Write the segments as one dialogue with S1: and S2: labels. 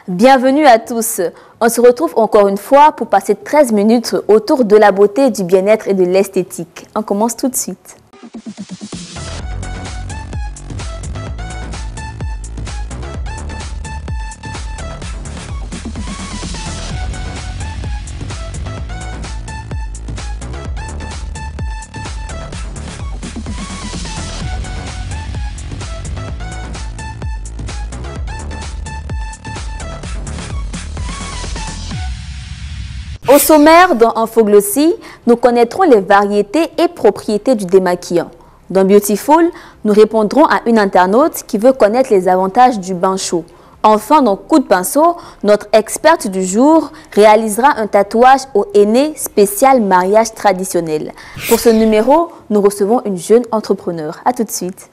S1: Bienvenue à tous. On se retrouve encore une fois pour passer 13 minutes autour de la beauté, du bien-être et de l'esthétique. On commence tout de suite. Au sommaire, dans Infoglossy, nous connaîtrons les variétés et propriétés du démaquillant. Dans Beautiful, nous répondrons à une internaute qui veut connaître les avantages du bain chaud. Enfin, dans Coup de pinceau, notre experte du jour réalisera un tatouage au henné spécial mariage traditionnel. Pour ce numéro, nous recevons une jeune entrepreneur. À tout de suite.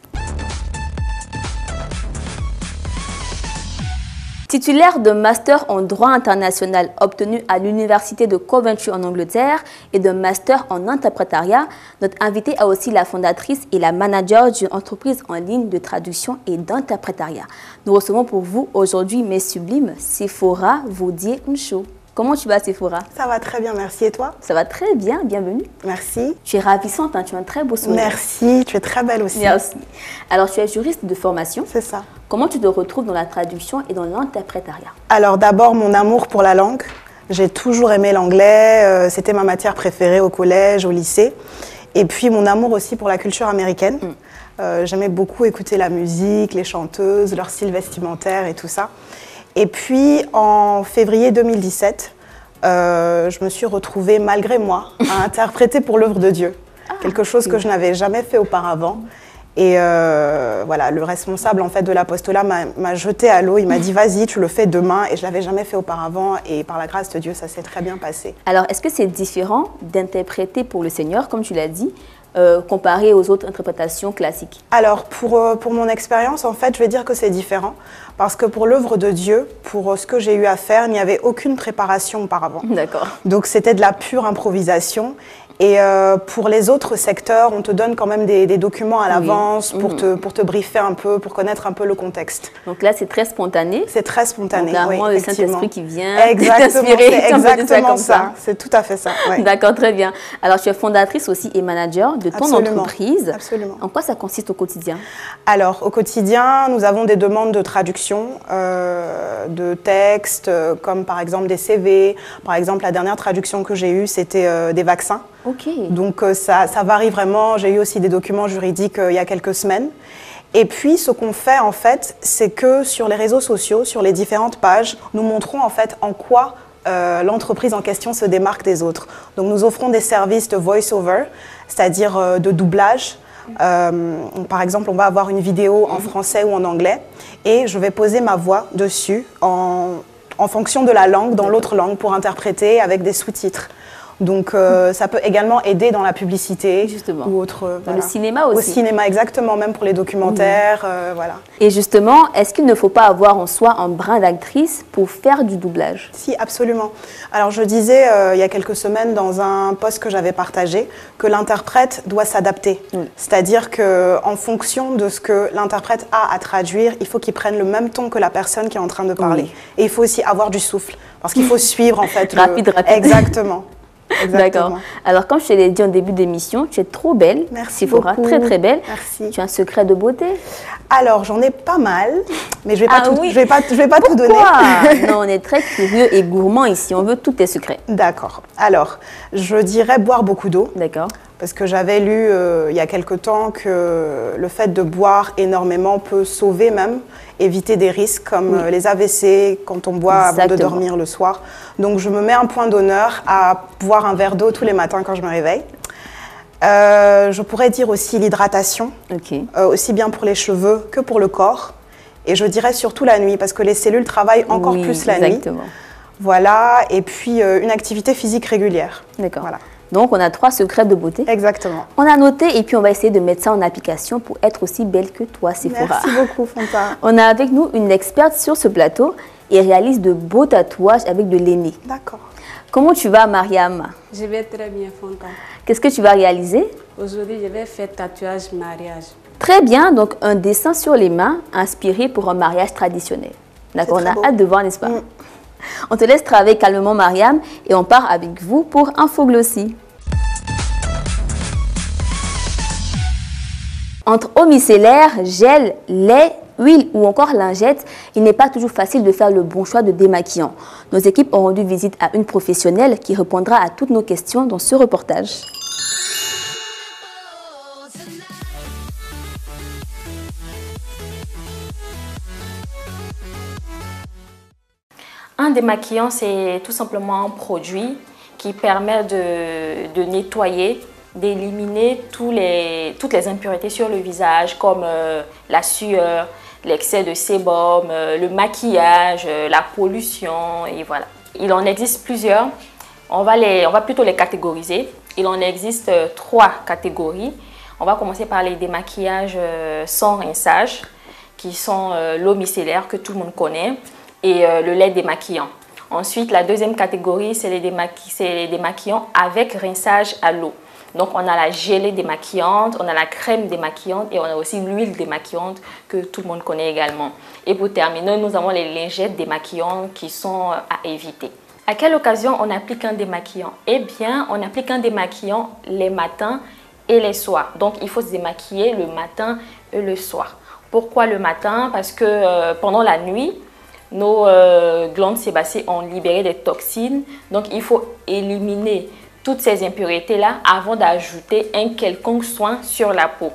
S1: Titulaire d'un master en droit international obtenu à l'université de Coventry en Angleterre et d'un master en interprétariat, notre invitée est aussi la fondatrice et la manager d'une entreprise en ligne de traduction et d'interprétariat. Nous recevons pour vous aujourd'hui, mes sublimes, Sephora Vaudier-Ncho. Comment tu vas, Sephora?
S2: Ça va très bien, merci. Et toi?
S1: Ça va très bien, bienvenue.
S2: Merci.
S1: Tu es ravissante, hein, tu as un très beau sourire.
S2: Merci, tu es très belle aussi.
S1: Merci. Alors, tu es juriste de formation.
S2: C'est ça.
S1: Comment tu te retrouves dans la traduction et dans l'interprétariat?
S2: Alors d'abord, mon amour pour la langue. J'ai toujours aimé l'anglais, c'était ma matière préférée au collège, au lycée. Et puis mon amour aussi pour la culture américaine. J'aimais beaucoup écouter la musique, les chanteuses, leur style vestimentaire et tout ça. Et puis en février 2017, je me suis retrouvée malgré moi à interpréter pour l'œuvre de Dieu. Quelque chose que je n'avais jamais fait auparavant. Et voilà, le responsable en fait de l'apostolat m'a jeté à l'eau, il m'a dit vas-y, tu le fais demain, et je ne l'avais jamais fait auparavant, et par la grâce de Dieu, ça s'est très bien passé.
S1: Alors, est-ce que c'est différent d'interpréter pour le Seigneur, comme tu l'as dit, comparé aux autres interprétations classiques?
S2: Alors, pour mon expérience, en fait, je vais dire que c'est différent, parce que pour l'œuvre de Dieu, pour ce que j'ai eu à faire, il n'y avait aucune préparation auparavant.
S1: D'accord.
S2: Donc, c'était de la pure improvisation. Et pour les autres secteurs, on te donne quand même des documents à l'avance pour te briefer un peu, pour connaître un peu le contexte.
S1: Donc là, c'est très spontané.
S2: C'est très spontané,
S1: donc,
S2: oui,
S1: le Saint-Esprit qui vient
S2: exactement, c'est exactement ça. C'est tout à fait ça. Ouais.
S1: D'accord, très bien. Alors, tu es fondatrice aussi et manager de ton entreprise.
S2: Absolument.
S1: En quoi ça consiste au quotidien?
S2: Alors, au quotidien, nous avons des demandes de traduction de textes, comme par exemple des CV. Par exemple, la dernière traduction que j'ai eue, c'était des vaccins.
S1: Okay.
S2: Donc ça varie vraiment. J'ai eu aussi des documents juridiques il y a quelques semaines. Et puis ce qu'on fait en fait, c'est que sur les réseaux sociaux, sur les différentes pages, nous montrons en fait en quoi l'entreprise en question se démarque des autres. Donc nous offrons des services de voice-over, c'est-à-dire de doublage. Par exemple, on va avoir une vidéo en français ou en anglais et je vais poser ma voix dessus en fonction de la langue, dans l'autre langue, pour interpréter avec des sous-titres. Donc ça peut également aider dans la publicité.
S1: Justement.
S2: Ou autre,
S1: dans
S2: voilà.
S1: le cinéma aussi.
S2: Au cinéma, exactement, même pour les documentaires, voilà.
S1: Et justement, est-ce qu'il ne faut pas avoir en soi un brin d'actrice pour faire du doublage?
S2: Si, absolument. Alors je disais il y a quelques semaines dans un post que j'avais partagé que l'interprète doit s'adapter. C'est-à-dire qu'en fonction de ce que l'interprète a à traduire, il faut qu'il prenne le même ton que la personne qui est en train de parler. Et il faut aussi avoir du souffle, parce qu'il faut suivre en fait.
S1: Rapide.
S2: Exactement.
S1: D'accord. Alors, comme je te l'ai dit en début d'émission, tu es trop belle.
S2: Merci
S1: Sephora,
S2: beaucoup.
S1: très très belle.
S2: Merci.
S1: Tu as un secret de beauté?
S2: Alors, j'en ai pas mal, mais je vais pas tout donner.
S1: Non, on est très curieux et gourmand ici. On veut tous tes secrets.
S2: D'accord. Alors, je dirais boire beaucoup d'eau.
S1: D'accord.
S2: Parce que j'avais lu il y a quelque temps que le fait de boire énormément peut sauver même, éviter des risques comme les AVC quand on boit avant de dormir le soir. Donc je me mets un point d'honneur à boire un verre d'eau tous les matins quand je me réveille. Je pourrais dire aussi l'hydratation, aussi bien pour les cheveux que pour le corps. Et je dirais surtout la nuit parce que les cellules travaillent encore plus la nuit. Voilà, et puis une activité physique régulière.
S1: D'accord.
S2: Voilà.
S1: Donc, on a 3 secrets de beauté.
S2: Exactement.
S1: On a noté et puis on va essayer de mettre ça en application pour être aussi belle que toi, Sephora.
S2: Merci beaucoup, Fanta.
S1: On a avec nous une experte sur ce plateau et réalise de beaux tatouages avec de l'aîné.
S2: D'accord.
S1: Comment tu vas, Mariam?
S3: Je vais très bien, Fanta.
S1: Qu'est-ce que tu vas réaliser?
S3: Aujourd'hui, je vais faire tatouage mariage.
S1: Très bien, donc un dessin sur les mains inspiré pour un mariage traditionnel. D'accord, on
S2: très
S1: a
S2: beau.
S1: hâte de voir, n'est-ce pas? On te laisse travailler calmement, Mariam, et on part avec vous pour Infoglossie. Entre eau micellaire, gel, lait, huile ou encore lingette, il n'est pas toujours facile de faire le bon choix de démaquillant. Nos équipes ont rendu visite à une professionnelle qui répondra à toutes nos questions dans ce reportage.
S4: Un démaquillant, c'est tout simplement un produit qui permet de nettoyer, d'éliminer toutes les impuretés sur le visage, comme la sueur, l'excès de sébum, le maquillage, la pollution, et voilà. Il en existe plusieurs. On va plutôt les catégoriser. Il en existe 3 catégories. On va commencer par les démaquillages sans rinçage, qui sont l'eau micellaire que tout le monde connaît, et le lait démaquillant. Ensuite, la deuxième catégorie, c'est les démaquillants avec rinçage à l'eau. Donc, on a la gelée démaquillante, on a la crème démaquillante et on a aussi l'huile démaquillante que tout le monde connaît également. Et pour terminer, nous avons les lingettes démaquillantes qui sont à éviter. À quelle occasion on applique un démaquillant? Eh bien, on applique un démaquillant les matins et les soirs. Donc, il faut se démaquiller le matin et le soir. Pourquoi le matin? Parce que pendant la nuit, nos glandes sébacées ont libéré des toxines. Donc, il faut éliminer toutes ces impuretés-là avant d'ajouter un quelconque soin sur la peau.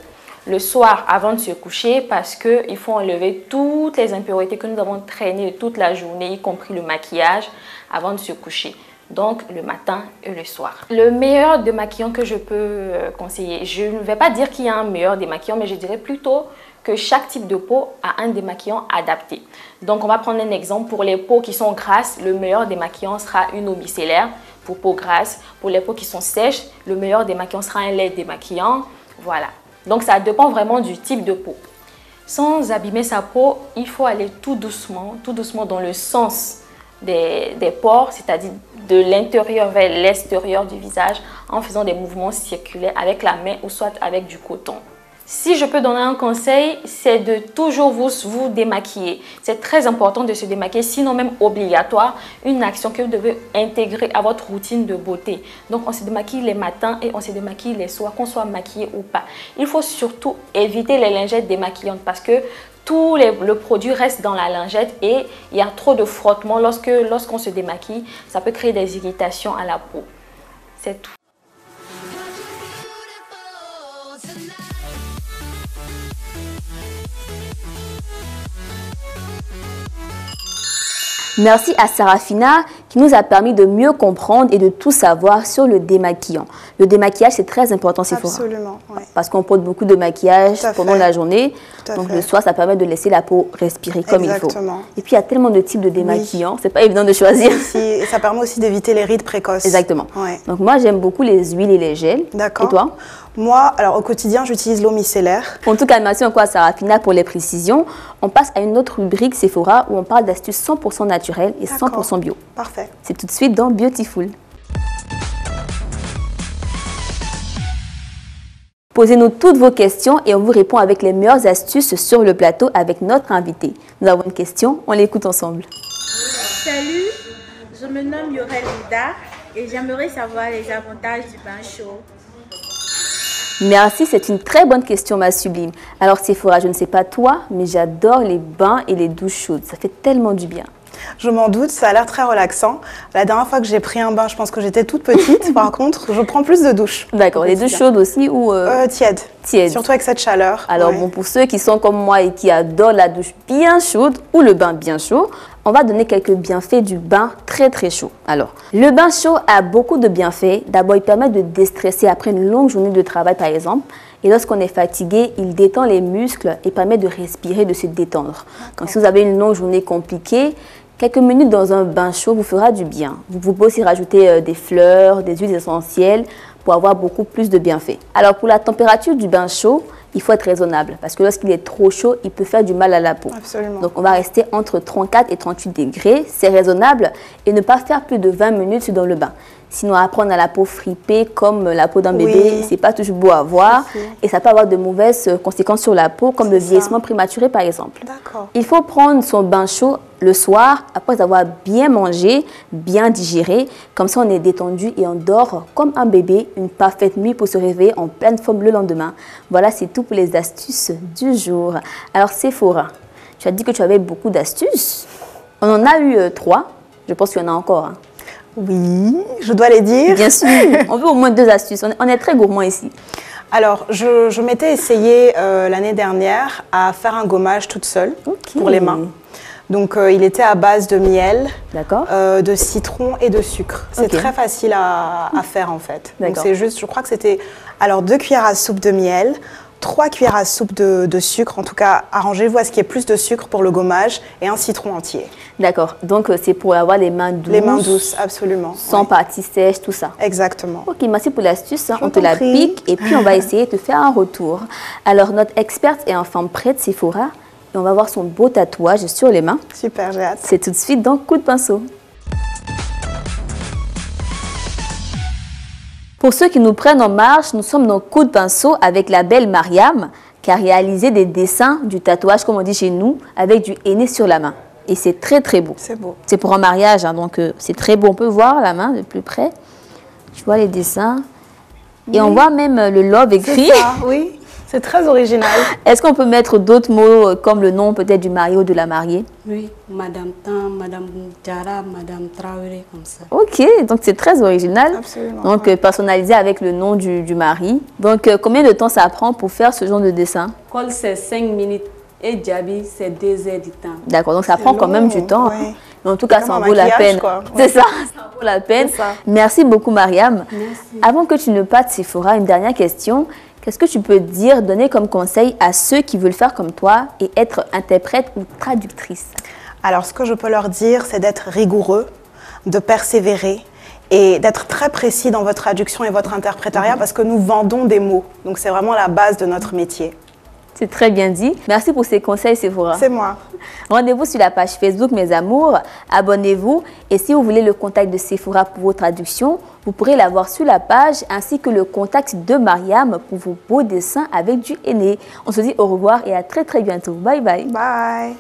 S4: Le soir, avant de se coucher, parce qu'il faut enlever toutes les impuretés que nous avons traînées toute la journée, y compris le maquillage, avant de se coucher. Donc, le matin et le soir. Le meilleur démaquillant que je peux conseiller, je ne vais pas dire qu'il y a un meilleur démaquillant, mais je dirais plutôt que chaque type de peau a un démaquillant adapté. Donc, on va prendre un exemple. Pour les peaux qui sont grasses, le meilleur démaquillant sera une eau micellaire pour peau grasse. Pour les peaux qui sont sèches, le meilleur démaquillant sera un lait démaquillant. Voilà. Donc, ça dépend vraiment du type de peau. Sans abîmer sa peau, il faut aller tout doucement dans le sens des pores, c'est-à-dire de l'intérieur vers l'extérieur du visage en faisant des mouvements circulaires avec la main ou soit avec du coton. Si je peux donner un conseil, c'est de toujours vous démaquiller. C'est très important de se démaquiller, sinon même obligatoire, une action que vous devez intégrer à votre routine de beauté. Donc, on se démaquille les matins et on se démaquille les soirs, qu'on soit maquillé ou pas. Il faut surtout éviter les lingettes démaquillantes parce que tout le produit reste dans la lingette et il y a trop de frottement lorsqu'on se démaquille. Ça peut créer des irritations à la peau. C'est tout.
S1: Merci à Sarafina qui nous a permis de mieux comprendre et de tout savoir sur le démaquillant. Le démaquillage, c'est très important, Sephora.
S2: Absolument, oui.
S1: Parce qu'on porte beaucoup de maquillage pendant la journée. Donc le soir, ça permet de laisser la peau respirer comme il faut. Et puis, il y a tellement de types de démaquillants, c'est pas évident de choisir.
S2: Et ça permet aussi d'éviter les rides précoces.
S1: Exactement.
S2: Ouais.
S1: Donc moi, j'aime beaucoup les huiles et les gels.
S2: D'accord.
S1: Et toi?
S2: Moi, alors au quotidien, j'utilise l'eau micellaire.
S1: En tout cas, merci encore à Sarafina pour les précisions. On passe à une autre rubrique Sephora où on parle d'astuces 100% naturelles et 100% bio.
S2: Parfait.
S1: C'est tout de suite dans Beautiful. Posez-nous toutes vos questions et on vous répond avec les meilleures astuces sur le plateau avec notre invité. Nous avons une question, on l'écoute ensemble.
S5: Salut, je me nomme Yorel Lida et j'aimerais savoir les avantages du bain chaud.
S1: Merci, c'est une très bonne question, ma sublime. Alors Sephora, je ne sais pas toi, mais j'adore les bains et les douches chaudes. Ça fait tellement du bien.
S2: Je m'en doute, ça a l'air très relaxant. La dernière fois que j'ai pris un bain, je pense que j'étais toute petite. Par contre, je prends plus de douches.
S1: D'accord, les douches chaudes aussi ou
S2: tièdes.
S1: Tièdes.
S2: Surtout avec cette chaleur.
S1: Alors bon, pour ceux qui sont comme moi et qui adorent la douche bien chaude ou le bain bien chaud, on va donner quelques bienfaits du bain très très chaud. Alors, le bain chaud a beaucoup de bienfaits. D'abord, il permet de déstresser après une longue journée de travail par exemple. Et lorsqu'on est fatigué, il détend les muscles et permet de respirer, de se détendre. Donc si vous avez une longue journée compliquée, quelques minutes dans un bain chaud vous fera du bien. Vous pouvez aussi rajouter des fleurs, des huiles essentielles pour avoir beaucoup plus de bienfaits. Alors pour la température du bain chaud, il faut être raisonnable parce que lorsqu'il est trop chaud, il peut faire du mal à la peau.
S2: Absolument.
S1: Donc on va rester entre 34 et 38 degrés, c'est raisonnable et ne pas faire plus de 20 minutes dans le bain. Sinon, apprendre à la peau fripée comme la peau d'un bébé,
S2: Oui.
S1: c'est pas toujours beau à voir.
S2: Si, si.
S1: Et ça peut avoir de mauvaises conséquences sur la peau, comme le
S2: C'est ça.
S1: vieillissement prématuré, par exemple.
S2: D'accord.
S1: Il faut prendre son bain chaud le soir, après avoir bien mangé, bien digéré. Comme ça, on est détendu et on dort comme un bébé, une parfaite nuit pour se réveiller en pleine forme le lendemain. Voilà, c'est tout pour les astuces du jour. Alors, Sephora, tu as dit que tu avais beaucoup d'astuces. On en a eu 3. Je pense qu'il y en a encore. Hein.
S2: Oui, je dois les dire.
S1: Bien sûr, on veut au moins 2 astuces. On est très gourmand ici.
S2: Alors, je m'étais essayée l'année dernière à faire un gommage toute seule pour les mains. Donc, il était à base de miel, de citron et de sucre. C'est très facile à faire en fait. Donc, c'est juste, je crois que c'était 2 cuillères à soupe de miel, 3 cuillères à soupe de sucre. En tout cas, arrangez-vous à ce qu'il y ait plus de sucre pour le gommage et un citron entier.
S1: D'accord. Donc, c'est pour avoir les mains douces.
S2: Les mains douces, absolument.
S1: Sans partie sèche, tout ça.
S2: Exactement.
S1: Ok, merci pour l'astuce. Hein. On te la pique et puis on va essayer de te faire un retour. Alors, notre experte est enfin prête, Sephora. Et on va voir son beau tatouage sur les mains.
S2: Super, j'ai hâte.
S1: C'est tout de suite dans Coup de pinceau. Pour ceux qui nous prennent en marche, nous sommes dans Coup de pinceau avec la belle Mariam qui a réalisé des dessins du tatouage, comme on dit chez nous, avec du henné sur la main. Et c'est très très beau.
S2: C'est beau.
S1: C'est pour un mariage, hein, donc c'est très beau. On peut voir la main de plus près. Tu vois les dessins. Et on voit même le love écrit.
S2: C'est ça, oui. C'est très original.
S1: Est-ce qu'on peut mettre d'autres mots comme le nom peut-être du mari ou de la mariée?
S3: Oui, Madame Tan, Madame Diara, Madame Traoré, comme ça.
S1: Ok, donc c'est très original.
S2: Absolument.
S1: Donc personnalisé avec le nom du mari. Donc combien de temps ça prend pour faire ce genre de dessin?
S3: Col, c'est 5 minutes et Djabi, c'est 2 heures du temps.
S1: D'accord, donc ça prend quand même du temps.
S2: Ouais.
S1: Mais en tout cas, ça en
S2: Comme un
S1: vaut la
S2: maquillage,
S1: peine.
S2: quoi.
S1: C'est ça, ça en vaut la peine.
S2: C'est ça.
S1: Merci beaucoup, Mariam.
S3: Merci.
S1: Avant que tu ne partes, Sephora, une dernière question. Qu'est-ce que tu peux dire, donner comme conseil à ceux qui veulent faire comme toi et être interprète ou traductrice?
S2: Alors, ce que je peux leur dire, c'est d'être rigoureux, de persévérer et d'être très précis dans votre traduction et votre interprétariat parce que nous vendons des mots. Donc, c'est vraiment la base de notre métier.
S1: C'est très bien dit. Merci pour ces conseils, Sephora.
S2: C'est moi.
S1: Rendez-vous sur la page Facebook Mes Amours. Abonnez-vous. Et si vous voulez le contact de Sephora pour vos traductions, vous pourrez l'avoir sur la page ainsi que le contact de Mariam pour vos beaux dessins avec du henné. On se dit au revoir et à très très bientôt. Bye bye.
S2: Bye.